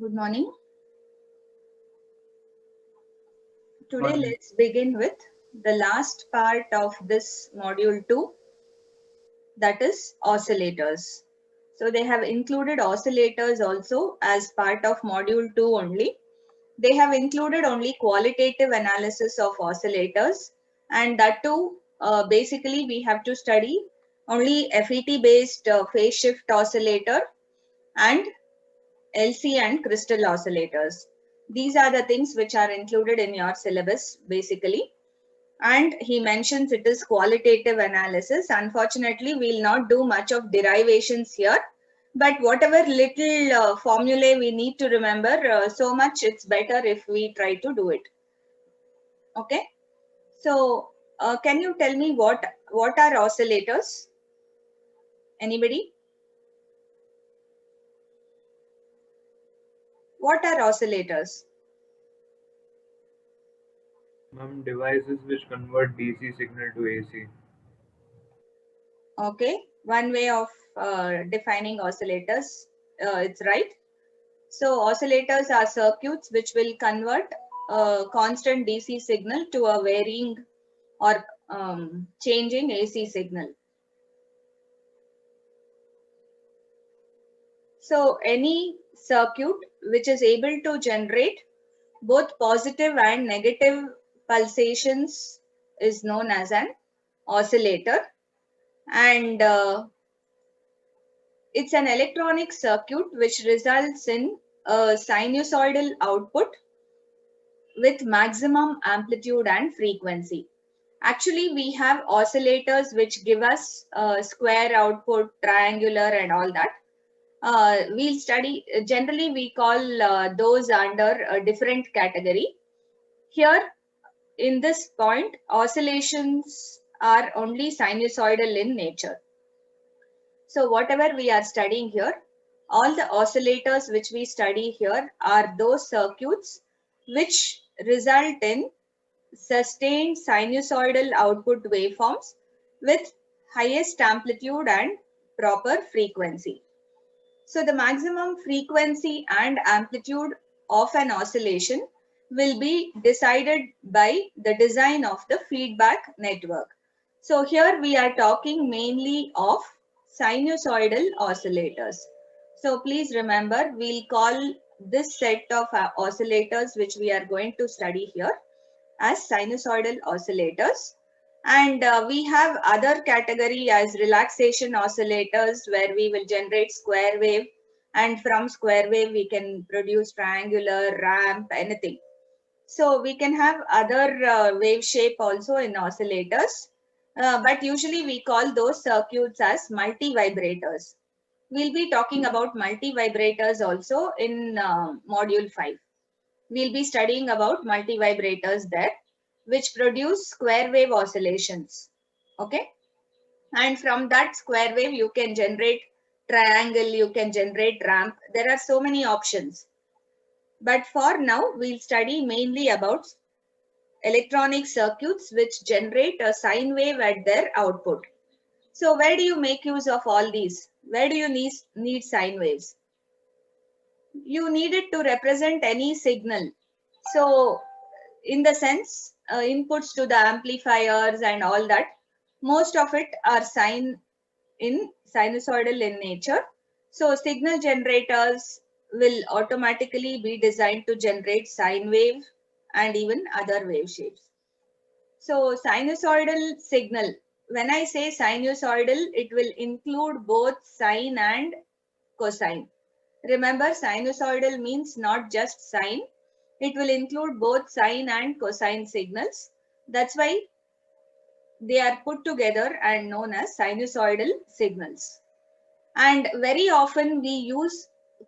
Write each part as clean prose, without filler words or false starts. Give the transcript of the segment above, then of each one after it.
Good morning. Today, Morning. let's begin with the last part of this module 2, that is oscillators. So, they have included oscillators also as part of module 2 only. They have included only qualitative analysis of oscillators, and that too, basically, we have to study only FET based phase shift oscillator and LC and crystal oscillators. These are the things which are included in your syllabus basically. And he mentions it is qualitative analysis. Unfortunately, we'll not do much of derivations here. But whatever little formulae we need to remember, so much it's better if we try to do it. Okay. So, can you tell me what are oscillators? Anybody? What are oscillators? Devices which convert DC signal to AC. Okay, one way of defining oscillators, it's right. So oscillators are circuits which will convert a constant DC signal to a varying or changing AC signal. So any circuit which is able to generate both positive and negative pulsations is known as an oscillator, and it's an electronic circuit which results in a sinusoidal output with maximum amplitude and frequency. Actually, we have oscillators which give us square output, triangular, and all that. We'll study, generally, we call those under a different category. Here, in this point, oscillations are only sinusoidal in nature. So whatever we are studying here, all the oscillators which we study here are those circuits which result in sustained sinusoidal output waveforms with highest amplitude and proper frequency. So the maximum frequency and amplitude of an oscillation will be decided by the design of the feedback network. So here we are talking mainly of sinusoidal oscillators. So please remember, we'll call this set of oscillators which we are going to study here as sinusoidal oscillators. And we have other category as relaxation oscillators where we will generate square wave, and from square wave we can produce triangular, ramp, anything. So we can have other wave shape also in oscillators, but usually we call those circuits as multi-vibrators. We'll be talking about multi-vibrators also in module 5. We'll be studying about multi-vibrators there, which produce square wave oscillations. Okay. And from that square wave, you can generate triangle, you can generate ramp. There are so many options. But for now, we'll study mainly about electronic circuits which generate a sine wave at their output. So where do you make use of all these? Where do you need sine waves? You need it to represent any signal. So in the sense, inputs to the amplifiers and all that, most of it are sinusoidal in nature. So signal generators will automatically be designed to generate sine wave and even other wave shapes. So sinusoidal signal, when I say sinusoidal, it will include both sine and cosine. Remember, sinusoidal means not just sine. It will include both sine and cosine signals. That's why they are put together and known as sinusoidal signals. And very often we use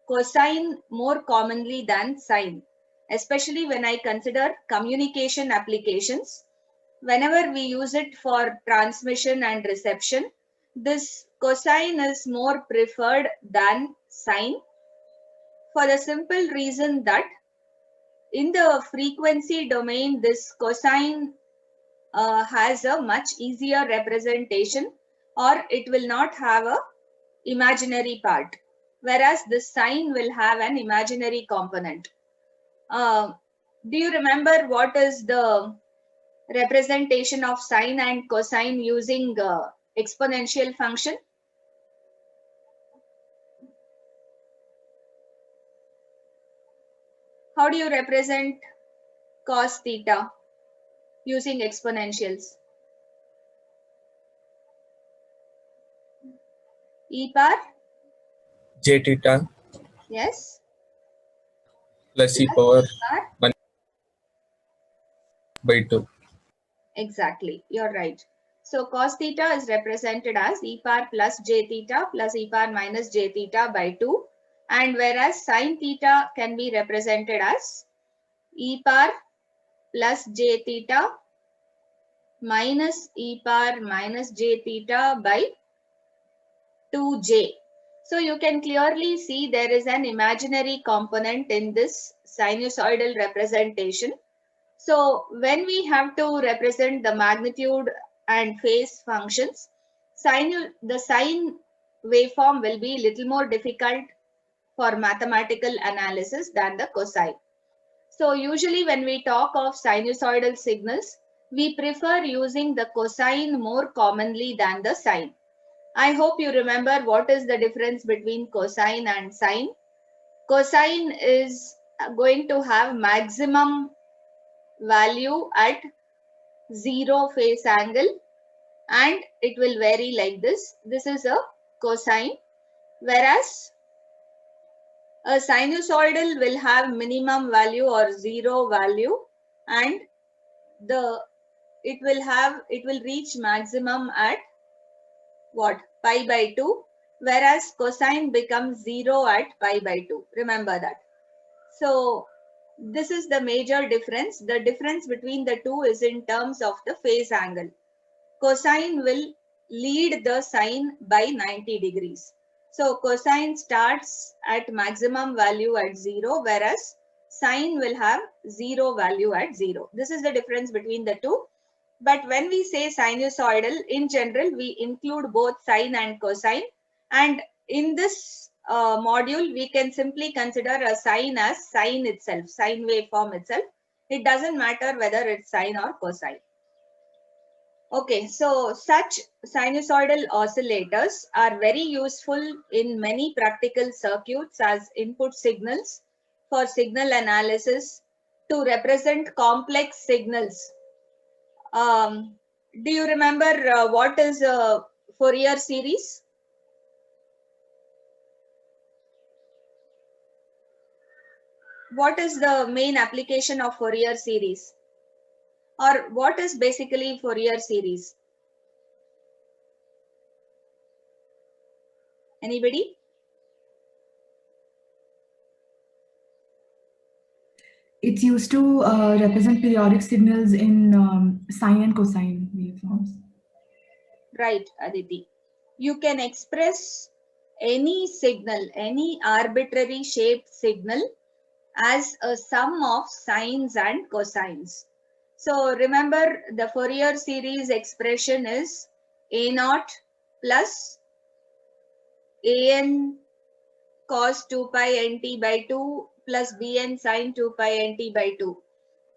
cosine more commonly than sine, especially when I consider communication applications. Whenever we use it for transmission and reception, this cosine is more preferred than sine, for the simple reason that in the frequency domain, this cosine has a much easier representation, or it will not have a imaginary part. whereas the sine will have an imaginary component. Do you remember what is the representation of sine and cosine using exponential function? How do you represent cos theta using exponentials? E power? J theta Yes. plus e Plus power E power? 1 by 2. Exactly, you're right. So cos theta is represented as e power plus j theta plus e power minus j theta by 2. And whereas sine theta can be represented as e power plus j theta minus e power minus j theta by 2j. So you can clearly see there is an imaginary component in this sinusoidal representation. So when we have to represent the magnitude and phase functions, the sine waveform will be little more difficult for mathematical analysis than the cosine. So usually when we talk of sinusoidal signals, we prefer using the cosine more commonly than the sine. I hope you remember what is the difference between cosine and sine. Cosine is going to have maximum value at 0 phase angle and it will vary like this. This is a cosine, whereas a sinusoidal will have minimum value or 0 value and it will reach maximum at what, pi by 2, whereas cosine becomes 0 at pi by 2. Remember that. So this is the major difference. The difference between the two is in terms of the phase angle. Cosine will lead the sine by 90 degrees. So cosine starts at maximum value at 0, whereas sine will have 0 value at 0. This is the difference between the two. But when we say sinusoidal, in general, we include both sine and cosine. And in this module, we can simply consider a sine as sine itself, sine waveform itself. It doesn't matter whether it's sine or cosine. Okay, so such sinusoidal oscillators are very useful in many practical circuits as input signals for signal analysis to represent complex signals. Do you remember what is a Fourier series? What is the main application of Fourier series? Or what is basically Fourier series? Anybody? It's used to represent periodic signals in sine and cosine waveforms. Right, Aditi. You can express any signal, any arbitrary shaped signal as a sum of sines and cosines. So remember the Fourier series expression is A naught plus an cos 2 pi nt by 2 plus bn sin 2 pi nt by 2.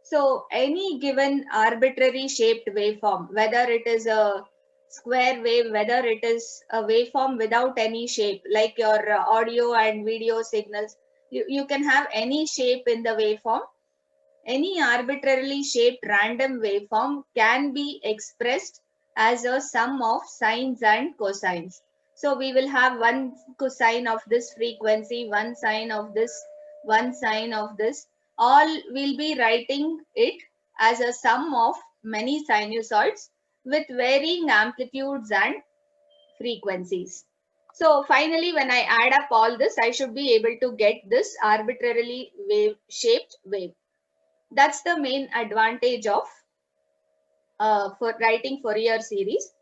So any given arbitrary shaped waveform, whether it is a square wave, whether it is a waveform without any shape, like your audio and video signals, you can have any shape in the waveform. Any arbitrarily shaped random waveform can be expressed as a sum of sines and cosines. So we will have one cosine of this frequency, one sine of this, one sine of this. All will be writing it as a sum of many sinusoids with varying amplitudes and frequencies. So finally, when I add up all this, I should be able to get this arbitrarily shaped wave. That's the main advantage of for writing Fourier series.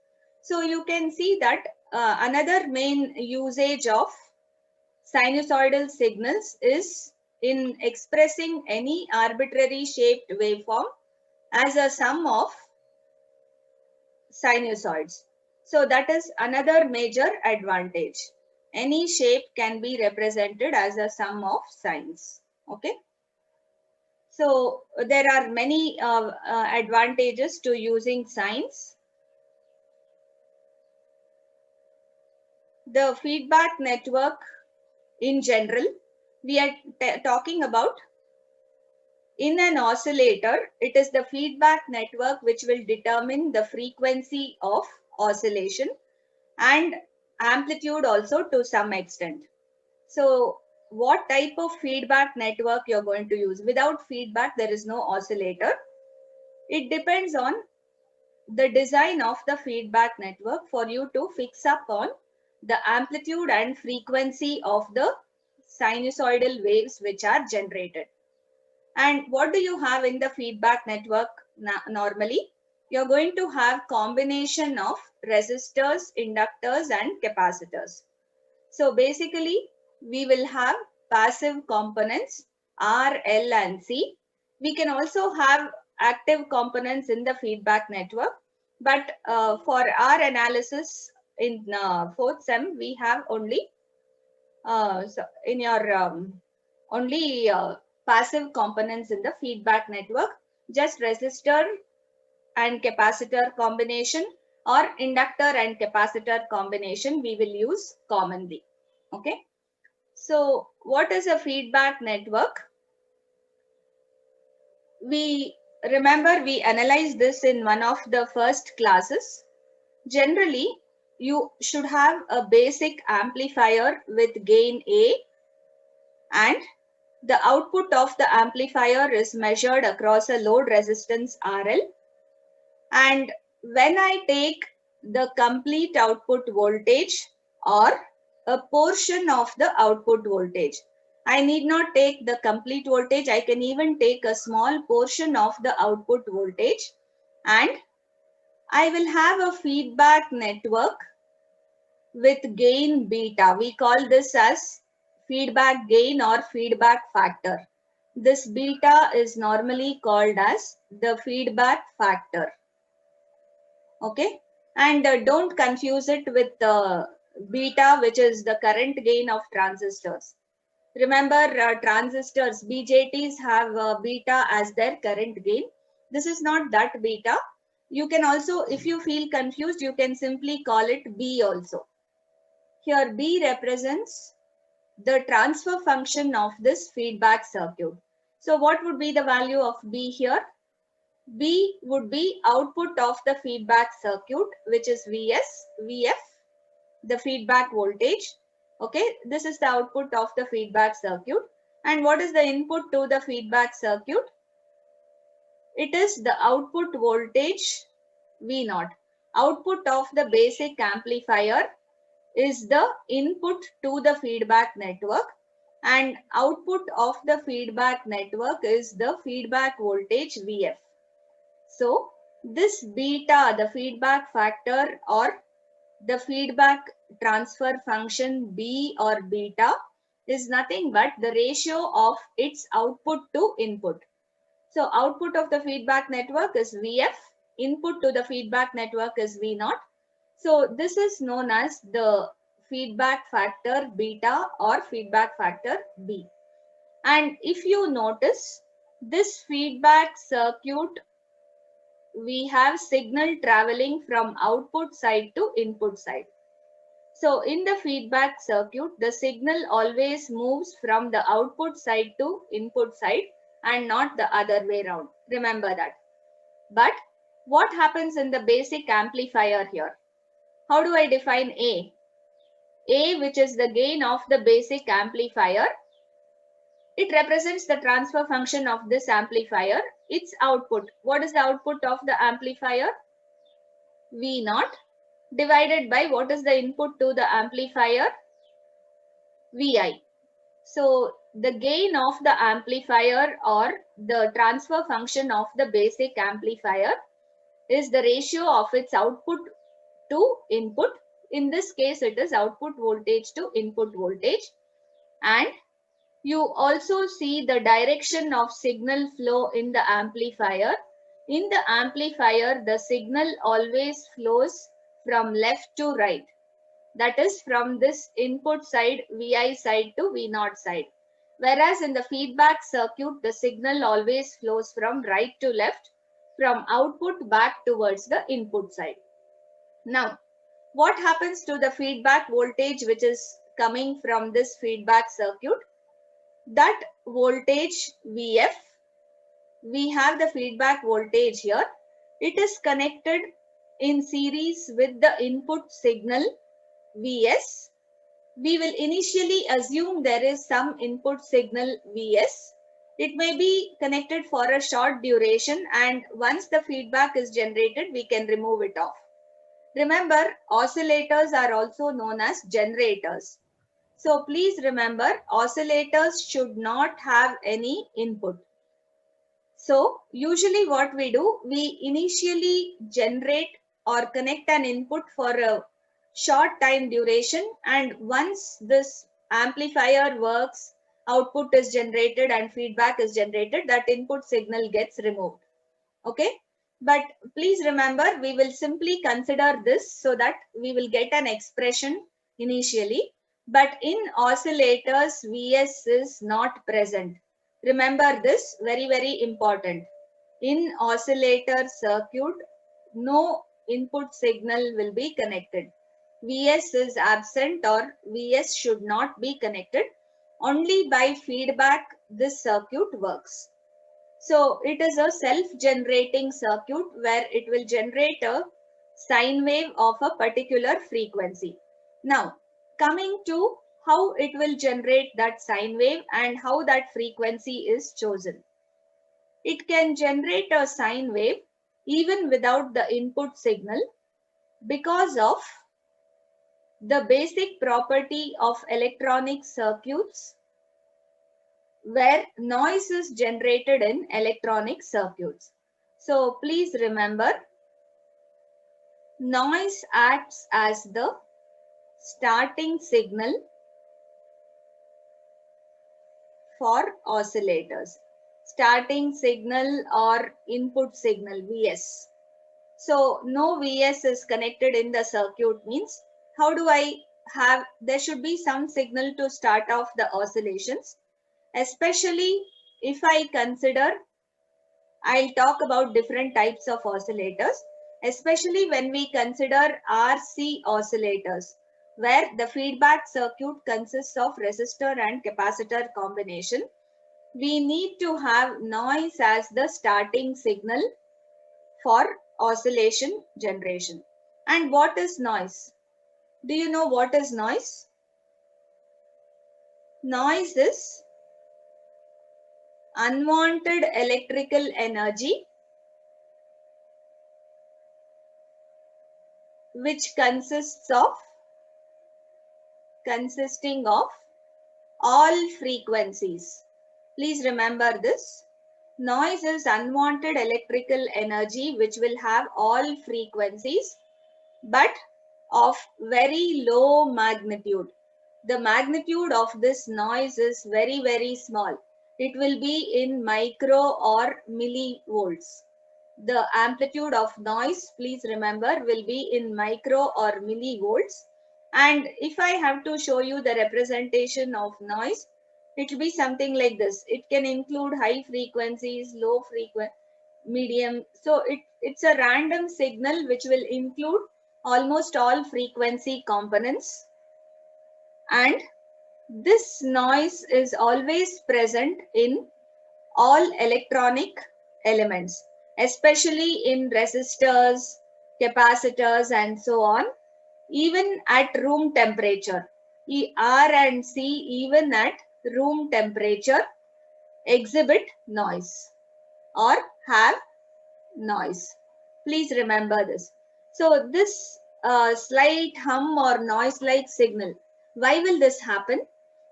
So you can see that another main usage of sinusoidal signals is in expressing any arbitrary shaped waveform as a sum of sinusoids. So that is another major advantage. any shape can be represented as a sum of sines. Okay. So there are many advantages to using sines. The feedback network in general, we are talking about in an oscillator, it is the feedback network which will determine the frequency of oscillation and amplitude also to some extent. So what type of feedback network you're going to use? Without feedback, there is no oscillator. It depends on the design of the feedback network for you to fix up on the amplitude and frequency of the sinusoidal waves which are generated. And what do you have in the feedback network normally? You're going to have combination of resistors, inductors, and capacitors. So basically, we will have passive components R, L, and C. We can also have active components in the feedback network. But for our analysis in fourth sem, we have only so in your only passive components in the feedback network, just resistor and capacitor combination or inductor and capacitor combination we will use commonly. Okay. So what is a feedback network? We remember we analyzed this in one of the first classes. Generally, you should have a basic amplifier with gain A, and the output of the amplifier is measured across a load resistance RL. And when I take the complete output voltage or a portion of the output voltage, I need not take the complete voltage. I can even take a small portion of the output voltage, and I will have a feedback network with gain beta. We call this as feedback gain or feedback factor. This beta is normally called as the feedback factor. Okay, and don't confuse it with beta, which is the current gain of transistors. Remember, transistors, BJTs have beta as their current gain. This is not that beta. You can also, if you feel confused, you can simply call it B also. Here B represents the transfer function of this feedback circuit. So what would be the value of B here? B would be output of the feedback circuit, which is Vs, Vf, the feedback voltage. Okay, this is the output of the feedback circuit. And what is the input to the feedback circuit? It is the output voltage V0. Output of the basic amplifier is the input to the feedback network, and output of the feedback network is the feedback voltage Vf. So this beta, the feedback factor or the feedback transfer function B or beta, is nothing but the ratio of its output to input. So output of the feedback network is Vf, input to the feedback network is V0. So this is known as the feedback factor beta or feedback factor B. And if you notice, this feedback circuit, we have signal traveling from output side to input side. So in the feedback circuit, the signal always moves from the output side to input side and not the other way around. Remember that. But what happens in the basic amplifier here? How do I define A? A, which is the gain of the basic amplifier, it represents the transfer function of this amplifier. Its output. What is the output of the amplifier? V0 divided by what is the input to the amplifier? Vi. So the gain of the amplifier or the transfer function of the basic amplifier is the ratio of its output to input. In this case, it is output voltage to input voltage. And you also see the direction of signal flow in the amplifier. In the amplifier, the signal always flows from left to right. That is from this input side, Vi side to V0 side. Whereas in the feedback circuit, the signal always flows from right to left, from output back towards the input side. Now, what happens to the feedback voltage which is coming from this feedback circuit? That voltage Vf, we have the feedback voltage here. It is connected in series with the input signal Vs. We will initially assume there is some input signal Vs. It may be connected for a short duration, and once the feedback is generated, we can remove it off. Remember, oscillators are also known as generators. So please remember, oscillators should not have any input. So usually what we do, we initially generate or connect an input for a short time duration, and once this amplifier works, output is generated and feedback is generated, that input signal gets removed. Okay, but please remember, we will simply consider this so that we will get an expression initially. But in oscillators, Vs is not present. Remember this, very, very important. In oscillator circuit, no input signal will be connected. Vs is absent, or Vs should not be connected. Only by feedback this circuit works. So it is a self-generating circuit where it will generate a sine wave of a particular frequency. Now, coming to how it will generate that sine wave and how that frequency is chosen. It can generate a sine wave even without the input signal because of the basic property of electronic circuits, where noise is generated in electronic circuits. So please remember, noise acts as the starting signal for oscillators. Starting signal or input signal, Vs. So no Vs is connected in the circuit means, how do I have, there should be some signal to start off the oscillations. Especially if I consider, I'll talk about different types of oscillators, especially when we consider RC oscillators, where the feedback circuit consists of resistor and capacitor combination. We need to have noise as the starting signal for oscillation generation. And what is noise? Do you know what is noise? Noise is unwanted electrical energy which consisting of all frequencies. Please remember this. Noise is unwanted electrical energy which will have all frequencies but of very low magnitude. The magnitude of this noise is very, very small. It will be in micro or millivolts. The amplitude of noise, please remember, will be in micro or millivolts. And if I have to show you the representation of noise, it will be something like this. It can include high frequencies, low frequency, medium. So it's a random signal which will include almost all frequency components. And this noise is always present in all electronic elements, especially in resistors, capacitors, and so on. Even at room temperature, R and C, even at room temperature, exhibit noise or have noise. Please remember this. So this slight hum or noise-like signal, why will this happen?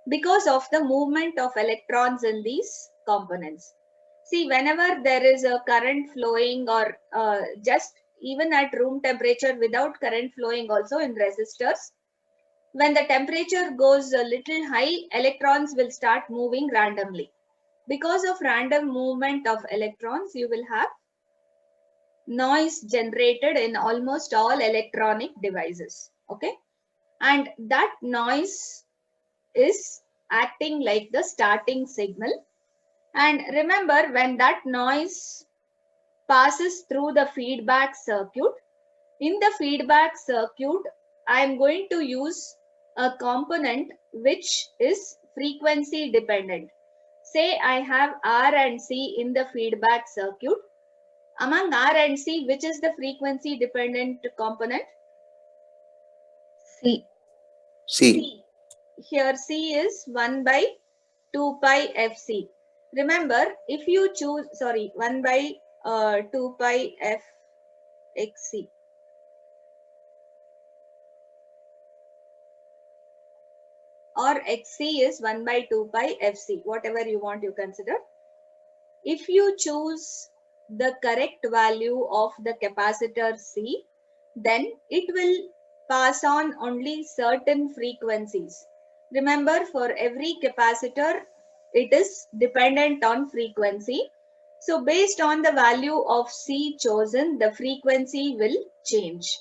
Because of the movement of electrons in these components. See, whenever there is a current flowing, or just even at room temperature without current flowing also in resistors, when the temperature goes a little high, electrons will start moving randomly. Because of random movement of electrons, you will have noise generated in almost all electronic devices. Okay. and that noise is acting like the starting signal. And remember, when that noise passes through the feedback circuit, in the feedback circuit, I am going to use a component which is frequency dependent. Say I have R and C in the feedback circuit. Among R and C, which is the frequency dependent component? C. C. Here C is 1 by 2 pi Fc. Remember, if you choose, 1 by 2 pi F xc. Or xc is 1 by 2 pi Fc, whatever you want you consider. If you choose the correct value of the capacitor C, then it will pass on only certain frequencies. Remember, for every capacitor, it is dependent on frequency. So based on the value of C chosen, the frequency will change.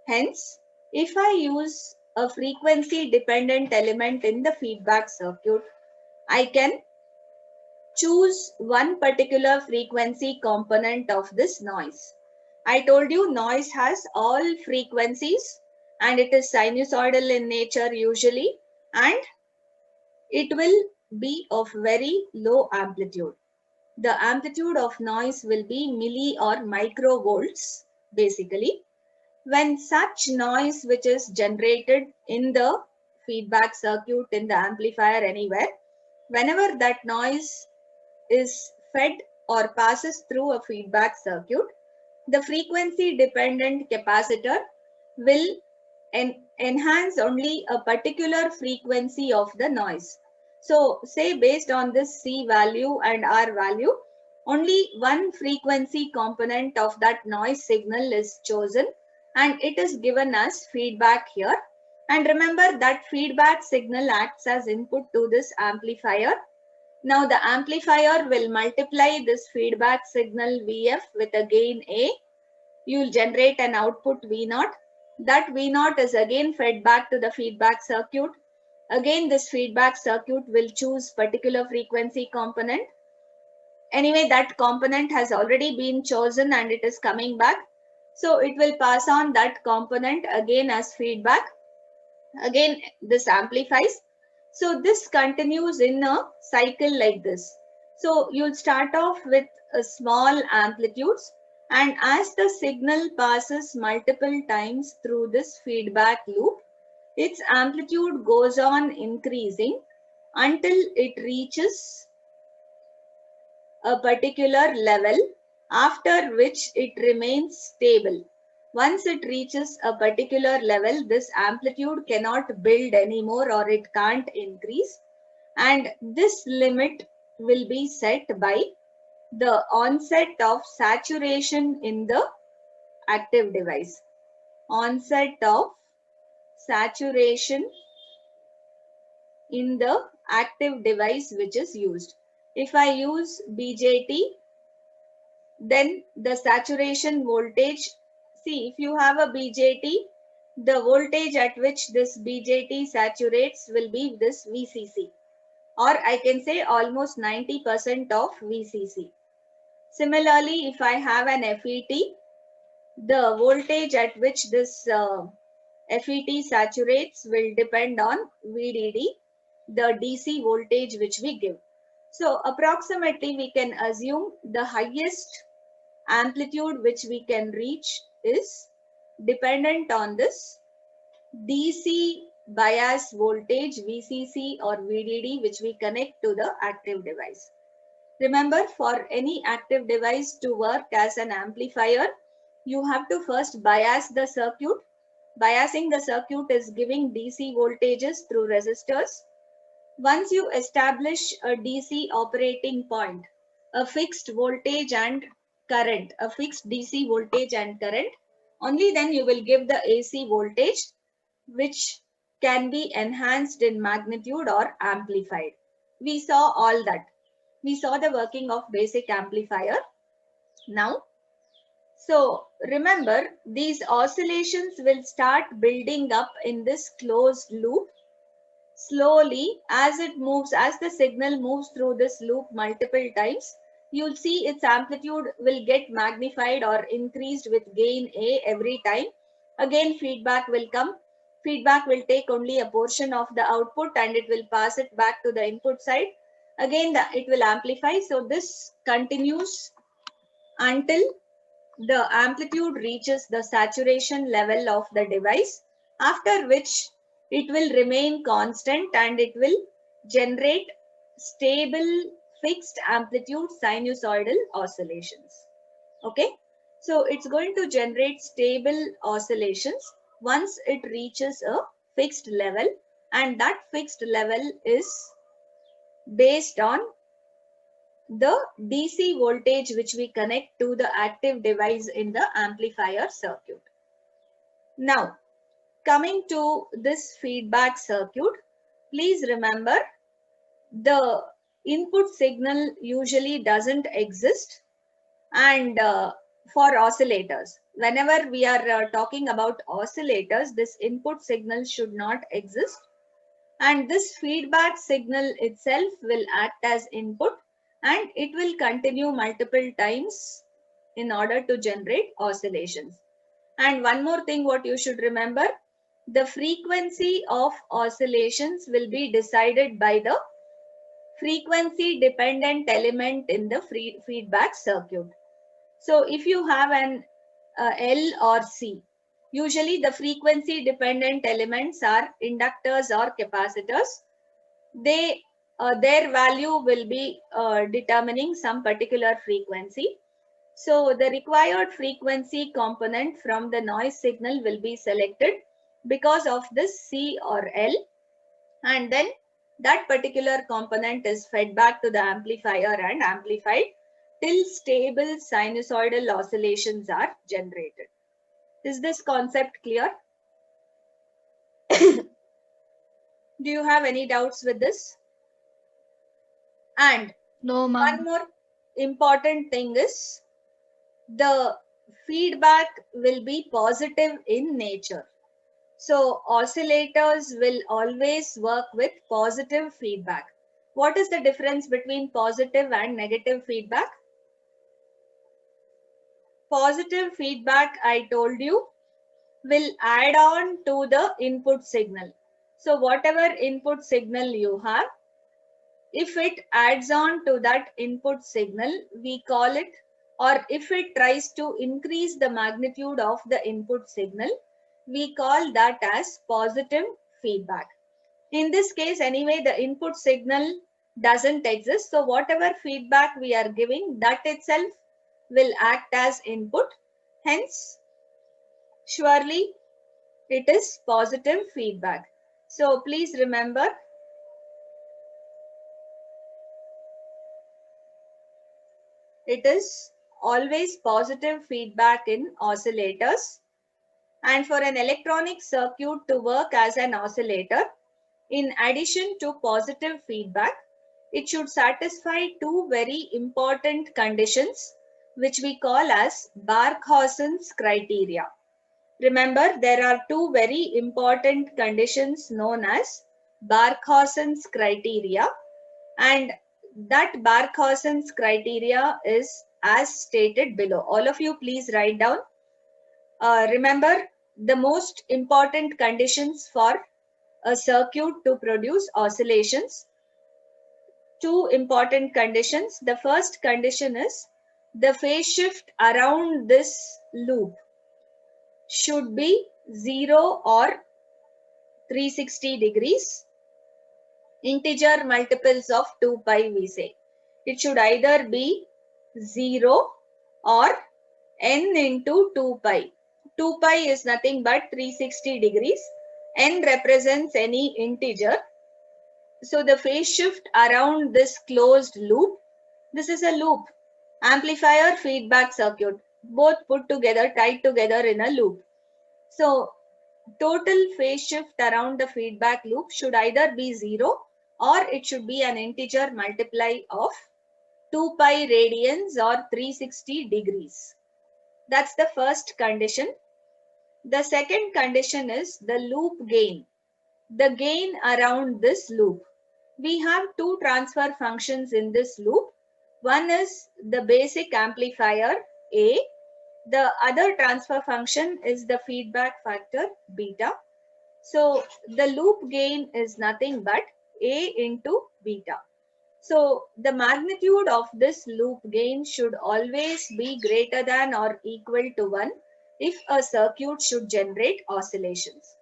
Hence, if I use a frequency dependent element in the feedback circuit, I can choose one particular frequency component of this noise. I told you noise has all frequencies and it is sinusoidal in nature usually, and it will be of very low amplitude. The amplitude of noise will be milli or microvolts basically. When such noise which is generated in the feedback circuit, in the amplifier anywhere, whenever that noise is fed or passes through a feedback circuit, the frequency dependent capacitor will enhance only a particular frequency of the noise. So say based on this C value and R value, only one frequency component of that noise signal is chosen and it is given as feedback here. And remember that feedback signal acts as input to this amplifier. Now the amplifier will multiply this feedback signal Vf with a gain A. You will generate an output V0. That V0 is again fed back to the feedback circuit. Again, this feedback circuit will choose particular frequency component. Anyway, that component has already been chosen and it is coming back. So it will pass on that component again as feedback. Again, this amplifies. So this continues in a cycle like this. So you'll start off with a small amplitudes, and as the signal passes multiple times through this feedback loop, its amplitude goes on increasing until it reaches a particular level, after which it remains stable. Once it reaches a particular level, this amplitude cannot build anymore or it can't increase. And this limit will be set by the onset of saturation in the active device. Onset of saturation in the active device which is used. If I use BJT, then the saturation voltage, see, if you have a BJT, the voltage at which this BJT saturates will be this VCC, or I can say almost 90% of VCC. Similarly, if I have an FET, the voltage at which this FET saturates will depend on VDD, the DC voltage which we give. So approximately we can assume the highest amplitude which we can reach is dependent on this DC bias voltage VCC or VDD which we connect to the active device. Remember, for any active device to work as an amplifier, you have to first bias the circuit. Biasing the circuit is giving DC voltages through resistors. Once you establish a DC operating point, a fixed voltage and current, a fixed DC voltage and current, only then you will give the AC voltage which can be enhanced in magnitude or amplified. We saw all that. We saw the working of basic amplifier. Now, So remember, these oscillations will start building up in this closed loop. Slowly, as the signal moves through this loop multiple times, you'll see its amplitude will get magnified or increased with gain A every time. Again, feedback will come. Feedback will take only a portion of the output and it will pass it back to the input side. Again, it will amplify. So this continues until the amplitude reaches the saturation level of the device, after which it will remain constant and it will generate stable fixed amplitude sinusoidal oscillations. Okay, so it's going to generate stable oscillations once it reaches a fixed level, and that fixed level is based on the DC voltage which we connect to the active device in the amplifier circuit. Now, coming to this feedback circuit, please remember the input signal usually doesn't exist, and for oscillators, whenever we are talking about oscillators, this input signal should not exist, and this feedback signal itself will act as input and it will continue multiple times in order to generate oscillations. And one more thing what you should remember, the frequency of oscillations will be decided by the frequency dependent element in the feedback circuit. So if you have an L or C, usually the frequency dependent elements are inductors or capacitors. Their value will be determining some particular frequency. So the required frequency component from the noise signal will be selected because of this C or L, and then that particular component is fed back to the amplifier and amplified till stable sinusoidal oscillations are generated. Is this concept clear? Do you have any doubts with this? And No, ma'am. one more important thing is the feedback will be positive in nature. So oscillators will always work with positive feedback. What is the difference between positive and negative feedback? Positive feedback, I told you, will add on to the input signal. So whatever input signal you have, if it adds on to that input signal, we call it, or if it tries to increase the magnitude of the input signal, we call that as positive feedback. In this case, anyway, the input signal doesn't exist. So whatever feedback we are giving, that itself will act as input. Hence, surely it is positive feedback. So please remember, it is always positive feedback in oscillators. And for an electronic circuit to work as an oscillator, in addition to positive feedback, it should satisfy two very important conditions which we call as Barkhausen's criteria. Remember, there are two very important conditions known as Barkhausen's criteria, and that Barkhausen's criteria is as stated below. All of you please write down. Remember the most important conditions for a circuit to produce oscillations. Two important conditions. The first condition is the phase shift around this loop should be 0 or 360 degrees. Integer multiples of 2 pi we say. It should either be 0 or n into 2 pi. 2 pi is nothing but 360 degrees. N represents any integer. So the phase shift around this closed loop, this is a loop, amplifier feedback circuit, both put together, tied together in a loop. So total phase shift around the feedback loop should either be 0 or it should be an integer multiply of 2 pi radians or 360 degrees. That's the first condition. The second condition is the loop gain. The gain around this loop. We have two transfer functions in this loop. One is the basic amplifier A. The other transfer function is the feedback factor beta. So the loop gain is nothing but A into beta. So the magnitude of this loop gain should always be greater than or equal to 1 if a circuit should generate oscillations.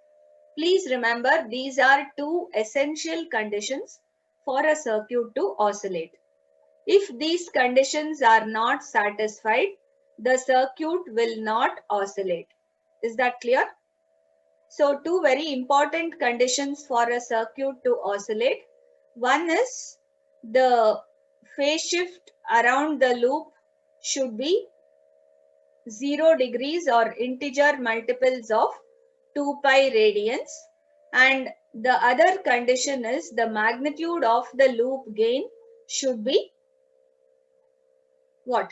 Please remember, these are two essential conditions for a circuit to oscillate. If these conditions are not satisfied, the circuit will not oscillate. Is that clear? So two very important conditions for a circuit to oscillate. One is the phase shift around the loop should be 0 degrees or integer multiples of 2 pi radians. And the other condition is the magnitude of the loop gain should be what?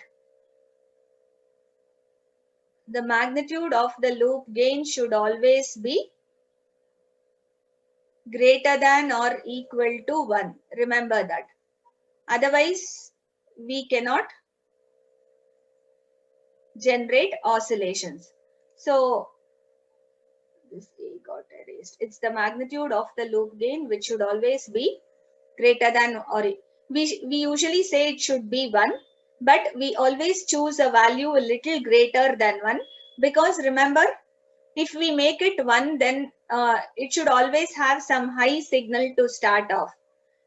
The magnitude of the loop gain should always be greater than or equal to 1. Remember that. Otherwise, we cannot generate oscillations. So, this A got erased. It's the magnitude of the loop gain which should always be greater than, or we usually say it should be 1, but we always choose a value a little greater than 1, because remember, if we make it 1, then it should always have some high signal to start off.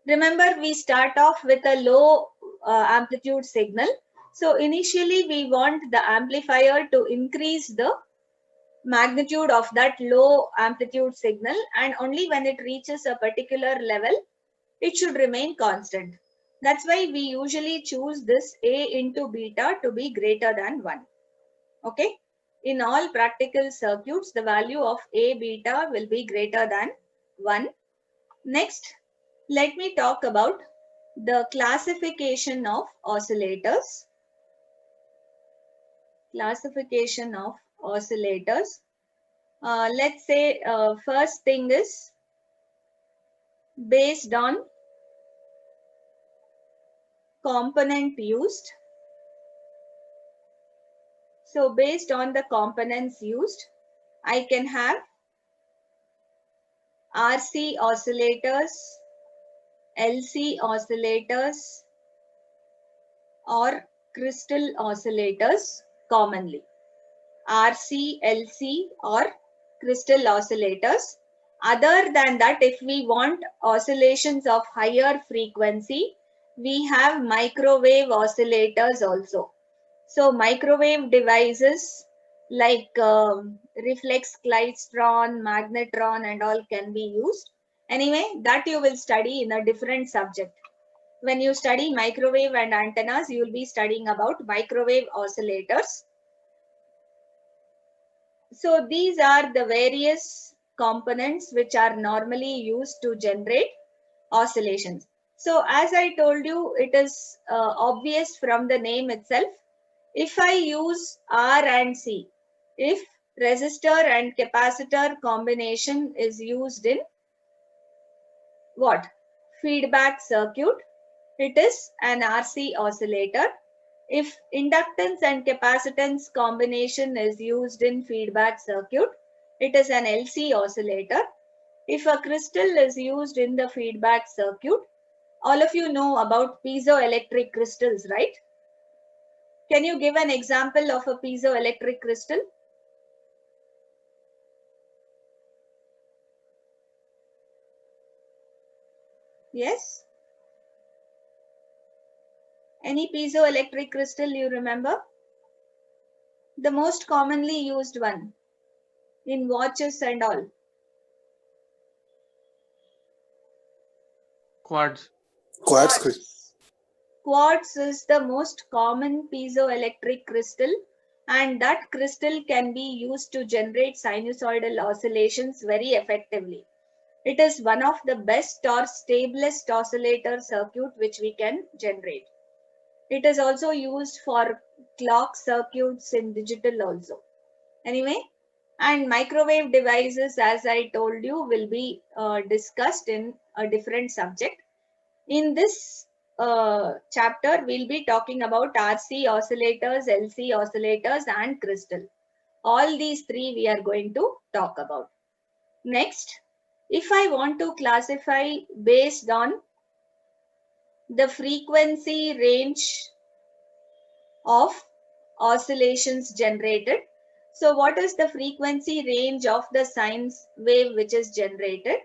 Remember, we start off with a low amplitude signal. So initially we want the amplifier to increase the magnitude of that low amplitude signal, and only when it reaches a particular level, it should remain constant. That's why we usually choose this A into beta to be greater than 1. Okay. In all practical circuits, the value of A beta will be greater than 1. Next, let me talk about the classification of oscillators. Classification of oscillators. Let's say first thing is based on component used. So based on the components used, I can have RC oscillators, LC oscillators, or crystal oscillators commonly. RC, LC, or crystal oscillators. Other than that, if we want oscillations of higher frequency, we have microwave oscillators also. So microwave devices like reflex klystron, magnetron and all can be used. Anyway, that you will study in a different subject. When you study microwave and antennas, you will be studying about microwave oscillators. So these are the various components which are normally used to generate oscillations. So as I told you, it is obvious from the name itself. If I use R and C, if resistor and capacitor combination is used in what? Feedback circuit, it is an RC oscillator. If inductance and capacitance combination is used in feedback circuit, it is an LC oscillator. If a crystal is used in the feedback circuit, all of you know about piezoelectric crystals, right? Can you give an example of a piezoelectric crystal? Yes? Any piezoelectric crystal you remember? The most commonly used one in watches and all. Quartz. Quartz. Quartz is the most common piezoelectric crystal, and that crystal can be used to generate sinusoidal oscillations very effectively. It is one of the best or stablest oscillator circuit which we can generate. It is also used for clock circuits in digital also. Anyway, and microwave devices, as I told you, will be discussed in a different subject. In this chapter, we'll be talking about RC oscillators, LC oscillators, and crystal. All these three we are going to talk about. Next, if I want to classify based on the frequency range of oscillations generated. So what is the frequency range of the sine wave which is generated?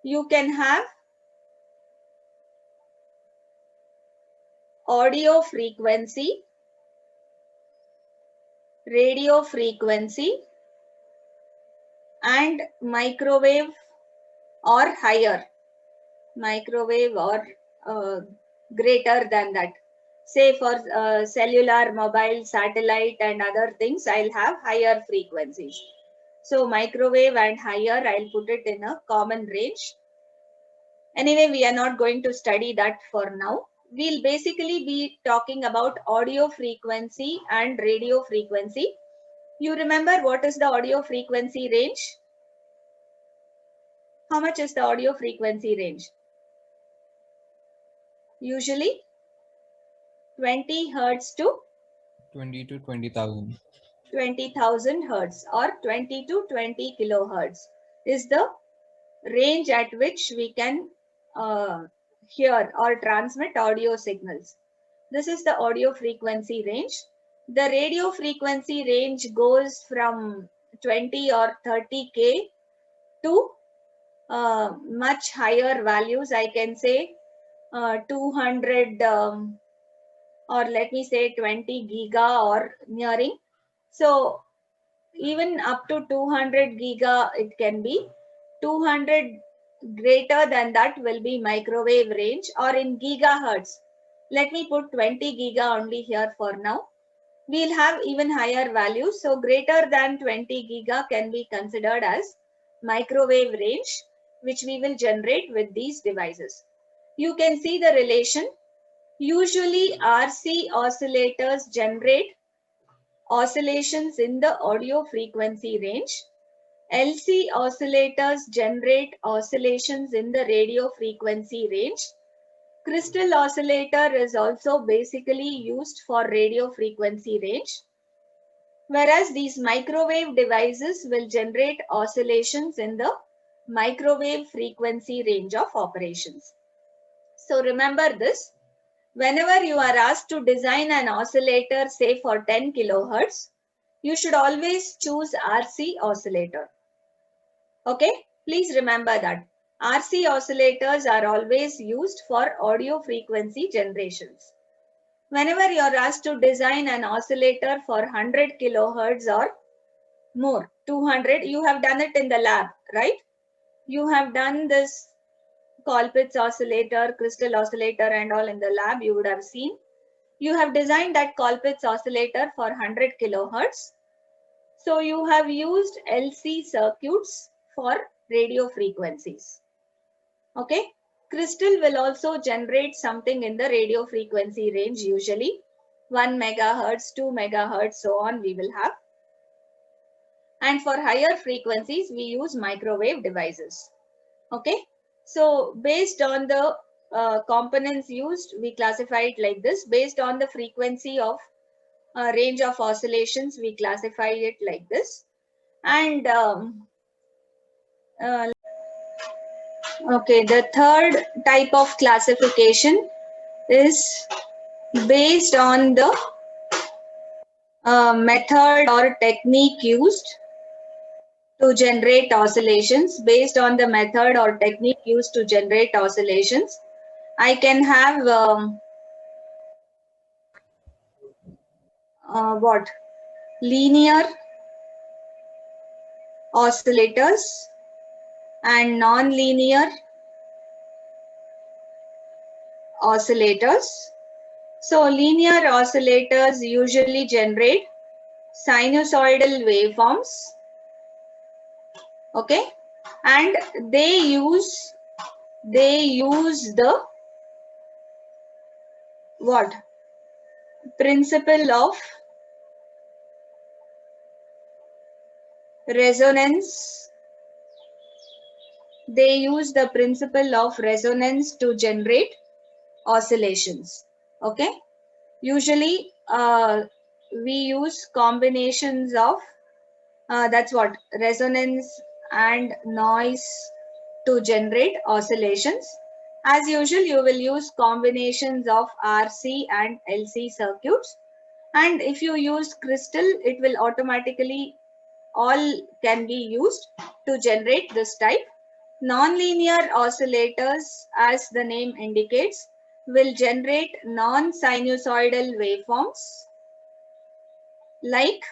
You can have audio frequency, radio frequency, and microwave or higher, microwave or greater than that. Say for cellular, mobile, satellite, and other things, I'll have higher frequencies. So microwave and higher, I'll put it in a common range. Anyway, we are not going to study that for now. We'll basically be talking about audio frequency and radio frequency. You remember what is the audio frequency range? How much is the audio frequency range? Usually 20 hertz to 20 to 20,000. 20,000 hertz or 20 to 20 kilohertz is the range at which we can hear or transmit audio signals. This is the audio frequency range. The radio frequency range goes from 20 or 30K to much higher values. I can say 200 or let me say 20 giga or nearing. So even up to 200 giga it can be. 200 greater than that will be microwave range, or in gigahertz. Let me put 20 giga only here for now. We'll have even higher values. So greater than 20 giga can be considered as microwave range, which we will generate with these devices. You can see the relation. Usually RC oscillators generate oscillations in the audio frequency range. LC oscillators generate oscillations in the radio frequency range. Crystal oscillator is also basically used for radio frequency range. Whereas these microwave devices will generate oscillations in the microwave frequency range of operations. So remember this. Whenever you are asked to design an oscillator, say for 10 kilohertz, you should always choose RC oscillator. Okay, please remember that. RC oscillators are always used for audio frequency generations. Whenever you are asked to design an oscillator for 100 kilohertz or more, 200, you have done it in the lab, right? You have done this Colpitts oscillator, crystal oscillator and all in the lab, you would have seen. You have designed that Colpitts oscillator for 100 kilohertz. So you have used LC circuits for radio frequencies. Okay. Crystal will also generate something in the radio frequency range, usually 1 megahertz, 2 megahertz, so on we will have. And for higher frequencies, we use microwave devices. Okay. So based on the components used, we classify it like this. Based on the frequency of range of oscillations, we classify it like this. And okay, the third type of classification is based on the method or technique used to generate oscillations. Based on the method or technique used to generate oscillations, I can have what? Linear oscillators and non-linear oscillators. So linear oscillators usually generate sinusoidal waveforms. Okay, and they use the what? principle of resonance. They use the principle of resonance to generate oscillations. Okay. Usually we use combinations of that's what resonance and noise to generate oscillations. As usual, you will use combinations of RC and LC circuits. And if you use crystal, it will automatically all can be used to generate this type. Nonlinear oscillators, as the name indicates, will generate non-sinusoidal waveforms like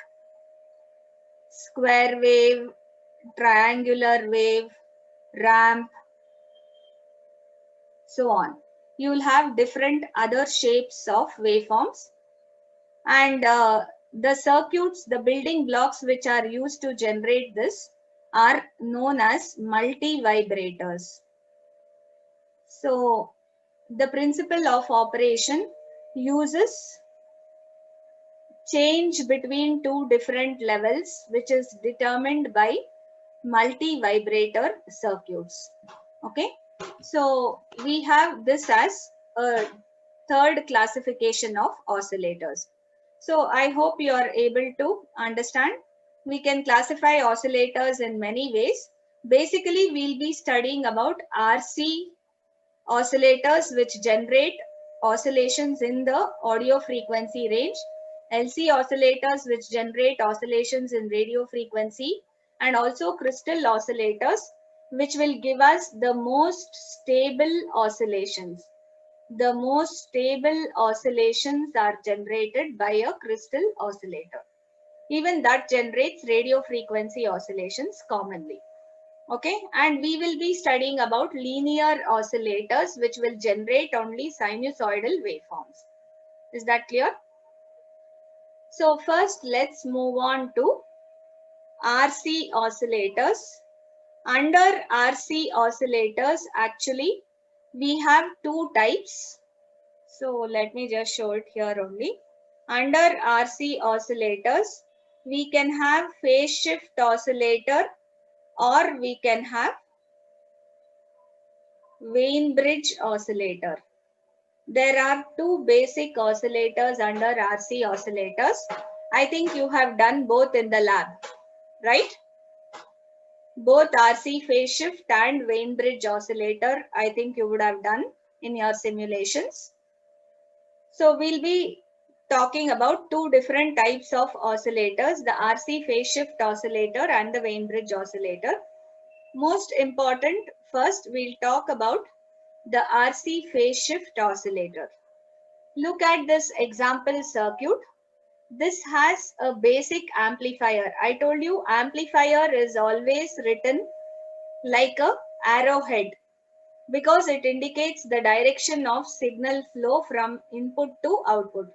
square wave, triangular wave, ramp, so on. You will have different other shapes of waveforms, and the circuits, the building blocks which are used to generate this are known as multivibrators. So the principle of operation uses change between two different levels, which is determined by multi-vibrator circuits. Okay, so we have this as a third classification of oscillators. So I hope you are able to understand. We can classify oscillators in many ways. Basically, we'll be studying about RC oscillators which generate oscillations in the audio frequency range, LC oscillators which generate oscillations in radio frequency, and also crystal oscillators which will give us the most stable oscillations. The most stable oscillations are generated by a crystal oscillator. Even that generates radio frequency oscillations commonly. Okay, and we will be studying about linear oscillators which will generate only sinusoidal waveforms. Is that clear? So first let's move on to RC oscillators. Under RC oscillators, actually we have two types. So let me just show it here only. Under RC oscillators, we can have phase shift oscillator or we can have Weinbridge oscillator. There are two basic oscillators under RC oscillators. I think you have done both in the lab, right? Both RC phase shift and Weinbridge oscillator, I think you would have done in your simulations. So we'll be talking about two different types of oscillators, the RC phase shift oscillator and the Weinbridge oscillator. Most important, first we'll talk about the RC phase shift oscillator. Look at this example circuit. This has a basic amplifier. I told you amplifier is always written like a arrowhead because it indicates the direction of signal flow from input to output.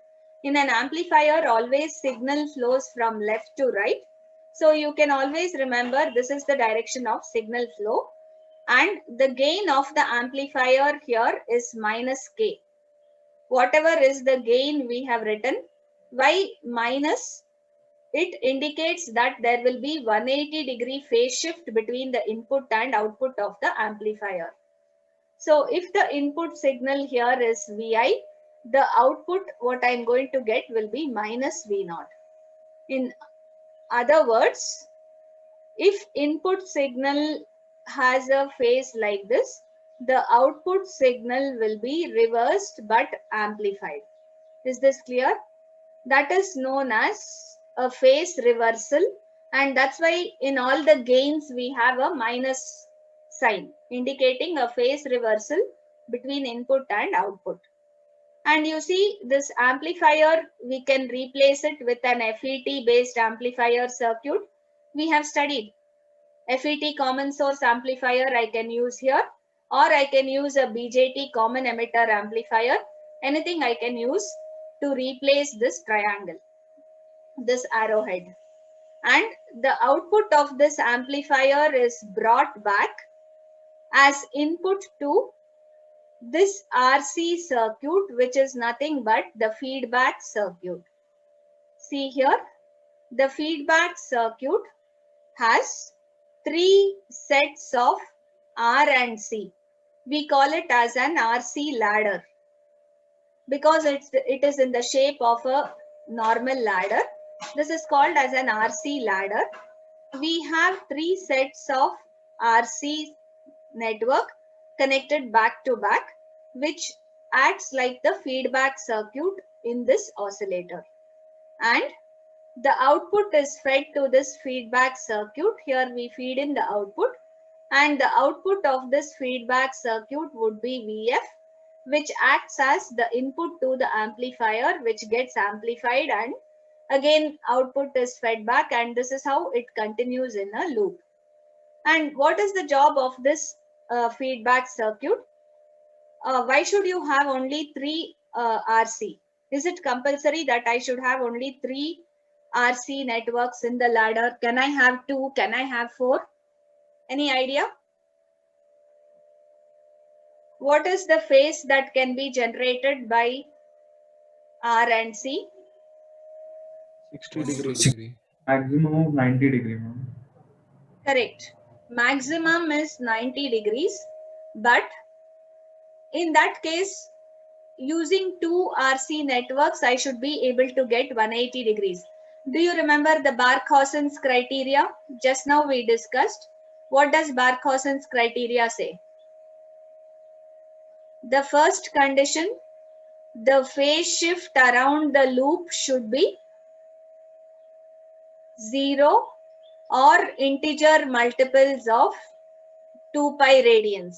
In an amplifier, always signal flows from left to right. So you can always remember this is the direction of signal flow. And the gain of the amplifier here is minus K. Whatever is the gain we have written, why minus? It indicates that there will be 180-degree phase shift between the input and output of the amplifier. So if the input signal here is Vi, the output what I am going to get will be minus V0. In other words, if input signal has a phase like this, the output signal will be reversed but amplified. Is this clear? That is known as a phase reversal, and that's why in all the gains we have a minus sign indicating a phase reversal between input and output. And you see this amplifier, we can replace it with an FET based amplifier circuit. We have studied FET common source amplifier I can use here, or I can use a BJT common emitter amplifier. Anything I can use to replace this triangle, this arrowhead. And the output of this amplifier is brought back as input to this RC circuit, which is nothing but the feedback circuit. See here, the feedback circuit has three sets of R and C. We call it as an RC ladder because it is in the shape of a normal ladder. This is called as an RC ladder. We have three sets of RC network connected back to back, which acts like the feedback circuit in this oscillator. And the output is fed to this feedback circuit. Here we feed in the output, and the output of this feedback circuit would be VF, which acts as the input to the amplifier, which gets amplified, and again output is fed back, and this is how it continues in a loop. And what is the job of this feedback circuit? Why should you have only three RC? Is it compulsory that I should have only three RC networks in the ladder? Can I have two? Can I have four? Any idea? What is the phase that can be generated by R and C? 60 degrees. Degree. Maximum of 90 degree, ma'am. Correct. Maximum is 90 degrees, but in that case, using two RC networks, I should be able to get 180 degrees. Do you remember the Barkhausen's criteria? Just now we discussed. What does Barkhausen's criteria say? The first condition, the phase shift around the loop should be 0 or integer multiples of 2 pi radians.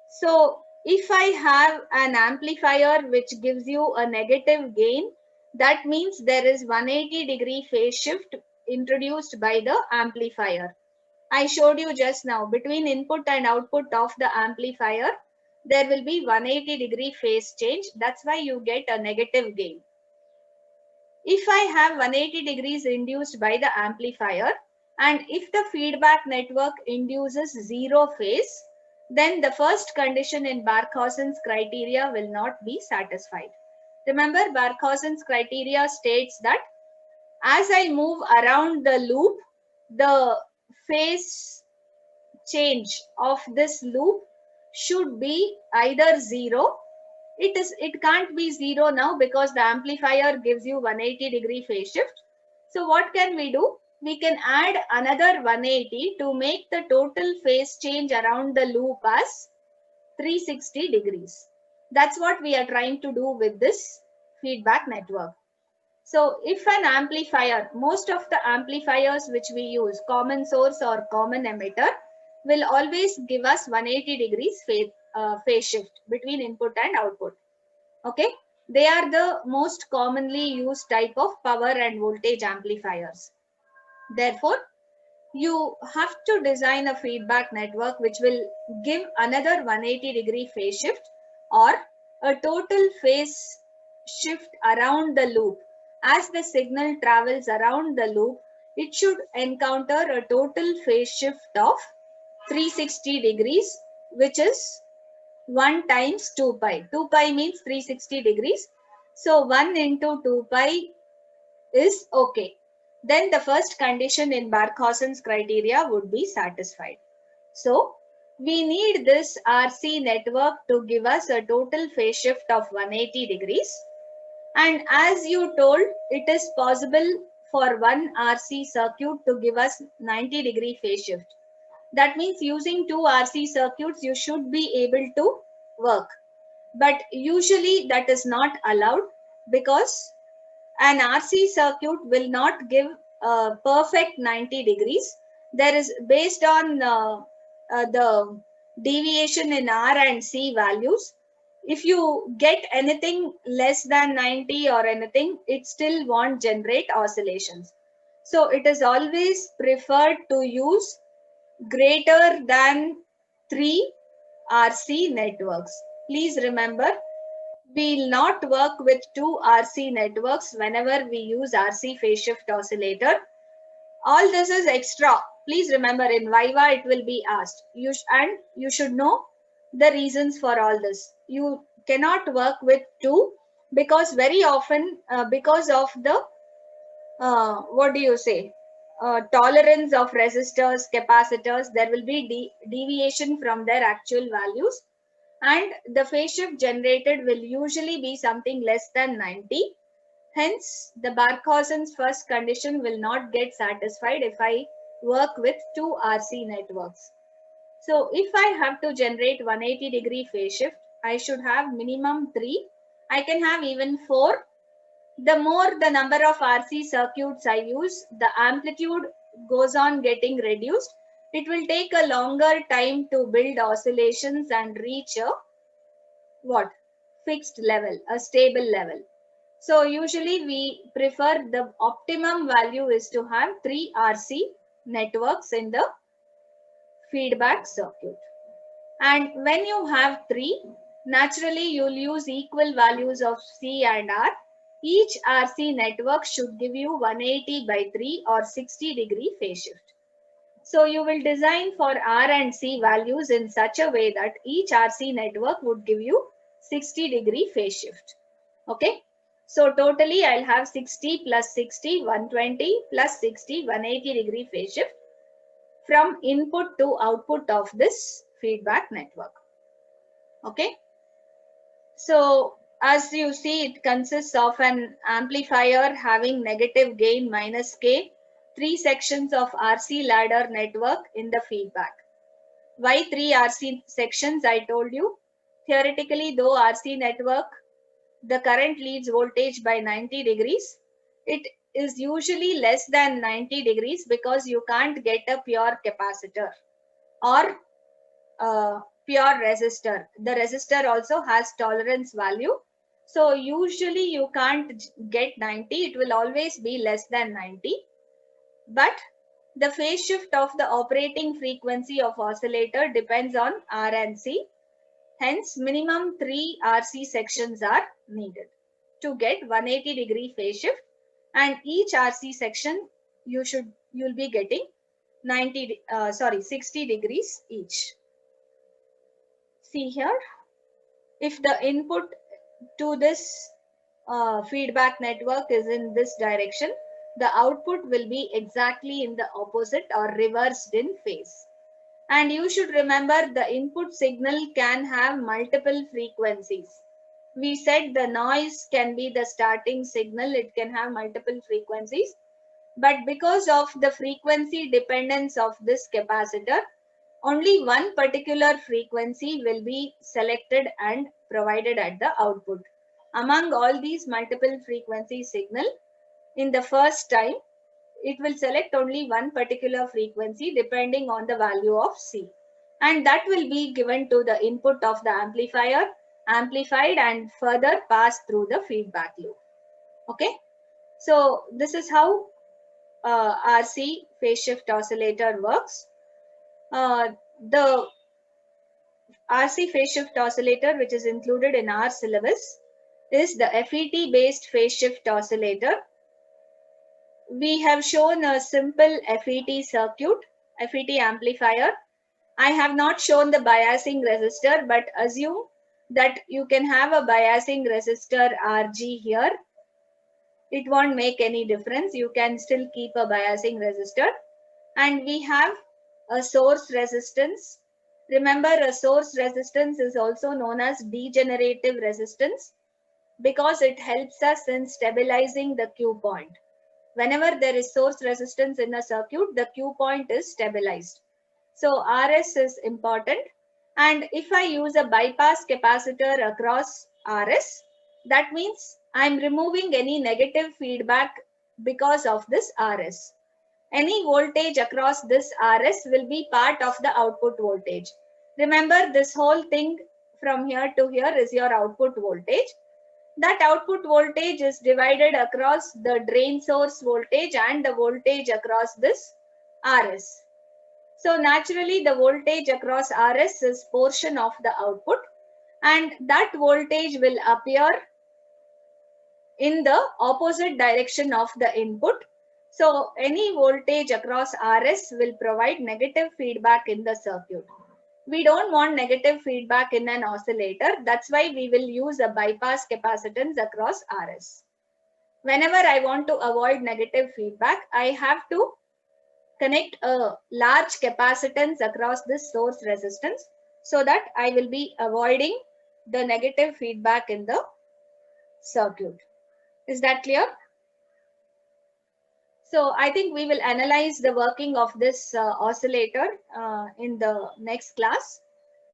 So if I have an amplifier which gives you a negative gain, that means there is 180 degree phase shift introduced by the amplifier. I showed you just now, between input and output of the amplifier, there will be 180 degree phase change. That's why you get a negative gain. If I have 180 degrees induced by the amplifier, and if the feedback network induces 0 phase, then the first condition in Barkhausen's criteria will not be satisfied. Remember, Barkhausen's criteria states that as I move around the loop, the phase change of this loop should be either 0. It can't be 0 now because the amplifier gives you 180 degree phase shift. So what can we do? We can add another 180 to make the total phase change around the loop as 360 degrees. That's what we are trying to do with this feedback network. So if an amplifier, most of the amplifiers which we use, common source or common emitter, will always give us 180 degrees phase shift between input and output. Okay, they are the most commonly used type of power and voltage amplifiers. Therefore, you have to design a feedback network which will give another 180 degree phase shift or a total phase shift around the loop. As the signal travels around the loop, it should encounter a total phase shift of 360 degrees, which is 1 times 2 pi. 2 pi means 360 degrees. So 1 into 2 pi is okay. Then the first condition in Barkhausen's criteria would be satisfied. So we need this RC network to give us a total phase shift of 180 degrees. And as you told, it is possible for one RC circuit to give us 90 degree phase shift. That means using two RC circuits, you should be able to work. But usually that is not allowed because an RC circuit will not give a perfect 90 degrees. There is based on the deviation in R and C values. If you get anything less than 90 or anything, it still won't generate oscillations. So it is always preferred to use greater than 3 RC networks. Please remember, we will not work with 2 RC networks whenever we use RC phase shift oscillator. All this is extra. Please remember, in Viva it will be asked. You should know the reasons for all this. You cannot work with 2 because very often because of the what do you say, tolerance of resistors, capacitors, there will be deviation from their actual values, and the phase shift generated will usually be something less than 90. Hence, the Barkhausen's first condition will not get satisfied if I work with 2 RC networks. So if I have to generate 180-degree phase shift, I should have minimum 3. I can have even 4. The more the number of RC circuits I use, the amplitude goes on getting reduced. It will take a longer time to build oscillations and reach a what? Fixed level, a stable level. So usually we prefer the optimum value is to have 3 RC networks in the feedback circuit. And when you have 3, naturally you'll use equal values of C and R. Each RC network should give you 180 by 3 or 60-degree phase shift. So you will design for R and C values in such a way that each RC network would give you 60-degree phase shift. Okay. So totally I'll have 60 plus 60, 120 plus 60, 180-degree phase shift from input to output of this feedback network. Okay. So as you see, it consists of an amplifier having negative gain minus K, 3 sections of RC ladder network in the feedback. Why 3 RC sections? I told you. Theoretically, though RC network, the current leads voltage by 90 degrees. It is usually less than 90 degrees because you can't get a pure capacitor or pure resistor. The resistor also has tolerance value. So usually you can't get 90. It will always be less than 90. But the phase shift of the operating frequency of oscillator depends on R and C. Hence, minimum 3 RC sections are needed to get 180-degree phase shift, and each RC section you'll be getting 60 degrees each. See here, if the input to this feedback network is in this direction, the output will be exactly in the opposite or reversed in phase. And you should remember the input signal can have multiple frequencies. We said the noise can be the starting signal, it can have multiple frequencies. But because of the frequency dependence of this capacitor, only one particular frequency will be selected and provided at the output. Among all these multiple frequency signal, in the first time, it will select only one particular frequency depending on the value of C. And that will be given to the input of the amplifier, amplified and further passed through the feedback loop. Okay. So this is how RC phase shift oscillator works. The RC phase shift oscillator, which is included in our syllabus, is the FET based phase shift oscillator. We have shown a simple FET circuit, FET amplifier. I have not shown the biasing resistor, but assume that you can have a biasing resistor RG here. It won't make any difference. You can still keep a biasing resistor. And we have a source resistance. Remember, a source resistance is also known as degenerative resistance because it helps us in stabilizing the Q point. Whenever there is source resistance in a circuit, the Q point is stabilized. So RS is important. And if I use a bypass capacitor across RS, that means I'm removing any negative feedback because of this RS. Any voltage across this RS will be part of the output voltage. Remember, this whole thing from here to here is your output voltage. That output voltage is divided across the drain source voltage and the voltage across this RS. So naturally, the voltage across RS is portion of the output, and that voltage will appear in the opposite direction of the input. So any voltage across RS will provide negative feedback in the circuit. We don't want negative feedback in an oscillator. That's why we will use a bypass capacitance across RS. Whenever I want to avoid negative feedback, I have to connect a large capacitance across this source resistance so that I will be avoiding the negative feedback in the circuit. Is that clear? So I think we will analyze the working of this oscillator in the next class.